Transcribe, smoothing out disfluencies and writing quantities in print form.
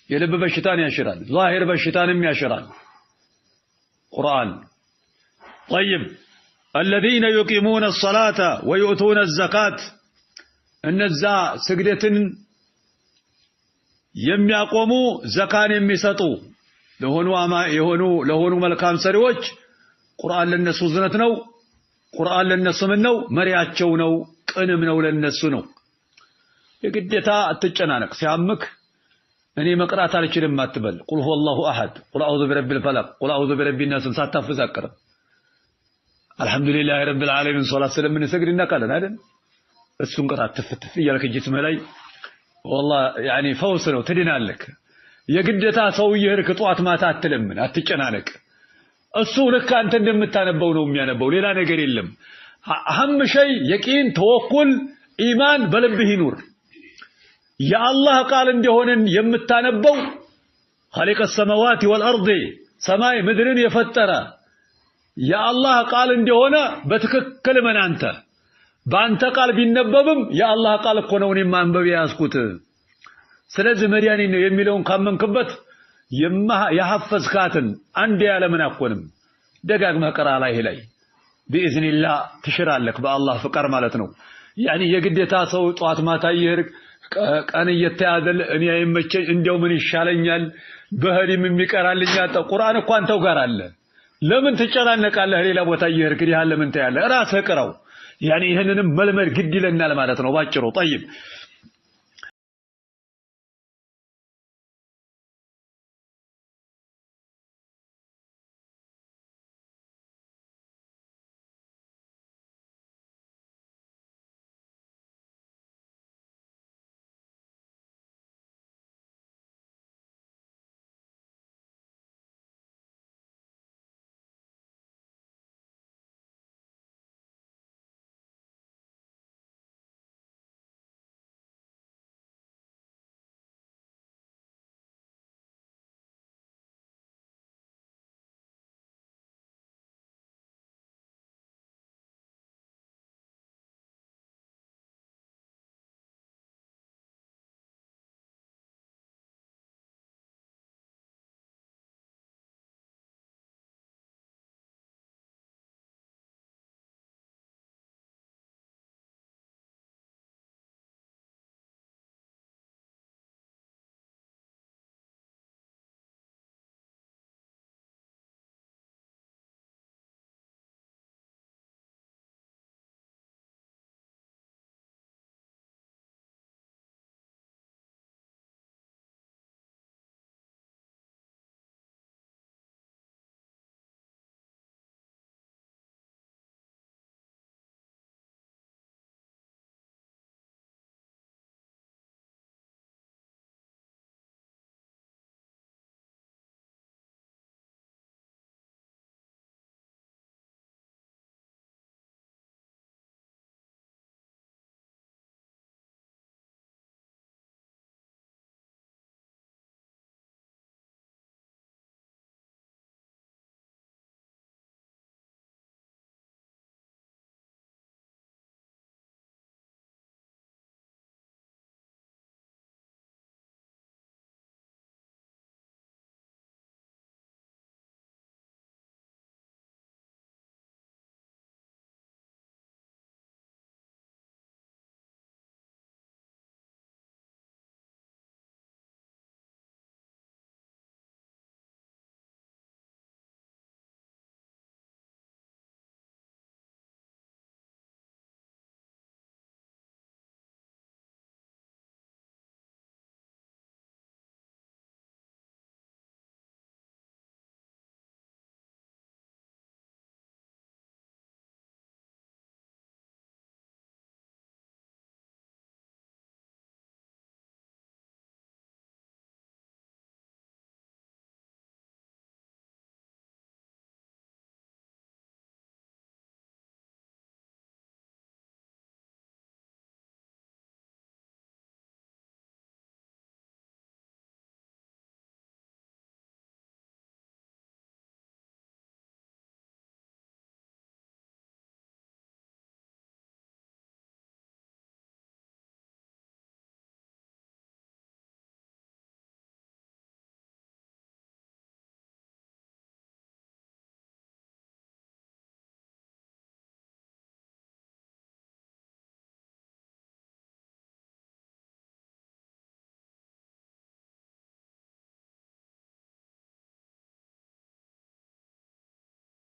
የልብ በሽታን ያሽራል ዛሂር በሽታንም ያሽራል ቁርአን طيب الذين يقيمون الصلاة ويؤتون الزكاة እነዛ ስግደትን የሚያቆሙ ዘካን የሚሰጡ ለሆኑ መልካም ሰሪዎች ቁርአን ለነሱ ዝነት ነው ቁርአን ለነሱ ምን ነው መሪያቸው ነው ቅንም ነው ለነሱ ነው የግዴታ አትጨናነቅ ሲያምክ እኔ መቅራት አልችልም አትበል ቁል ሁወ አላሁ አሐድ ቁል አዑዙ ቢረቢል ፈለቅ ቁል አዑዙ ቢረቢን ናስ ሳታፈዛቀር አልহামዱሊላሂ ረቢል ዓለሚን ሶላት ስለምንሰግድ እናቃለን አይደል እሱን ቅራት ተፍተፍ ይያልክ ጅስምህ ላይ والله يعني فوز ነው ትድናለክ የግዴታ ሰውዬ ህርክ ጧት ማታ አትለምን አትጨናነቅ እሱ ልክ አንተ እንደምታነበው ነው የሚያነበው ሌላ ነገር የለም اهم شيء يقين توكل ኢማን በልብህ ይኑር የአላህ ቃል እንደሆነ የምታነበው خالق السماوات والارض ሰማይ ምድርን የፈጠረ የአላህ ቃል እንደሆነ በትክክል መንአንተ ባንተ ቃል ቢነበብም የአላህ ቃል እኮ ነው እኔም ማንበብ ያስኩት ስለዚህ መሪያኔ ነው የሚለውን ካመንክበት ያሐፈዝካትን አንድ ያለምን አቆንም ደጋግመህ ቀራ ላይ باذن الله ትሽራለክ በአላህ ፍቃድ ማለት ነው ያኒ የግዴታ ሰው ጧት ማታ ይርቅ ቀን እየተያዘል እኔ አይመቸኝ እንደው ምን ይሻለኛል በህሪም የሚቀራልኝ ያጣ ቁርአን እኮ አንተው ጋር አለ ለምን ትጨናነቃለህ ሌላ ቦታ ይርቅ ያለ ምን ታያለህ ራስህ ቅራው ያኒ ይሄንንም መልመድ ግድ ይለናል ማለት ነው ባጭሩ طيب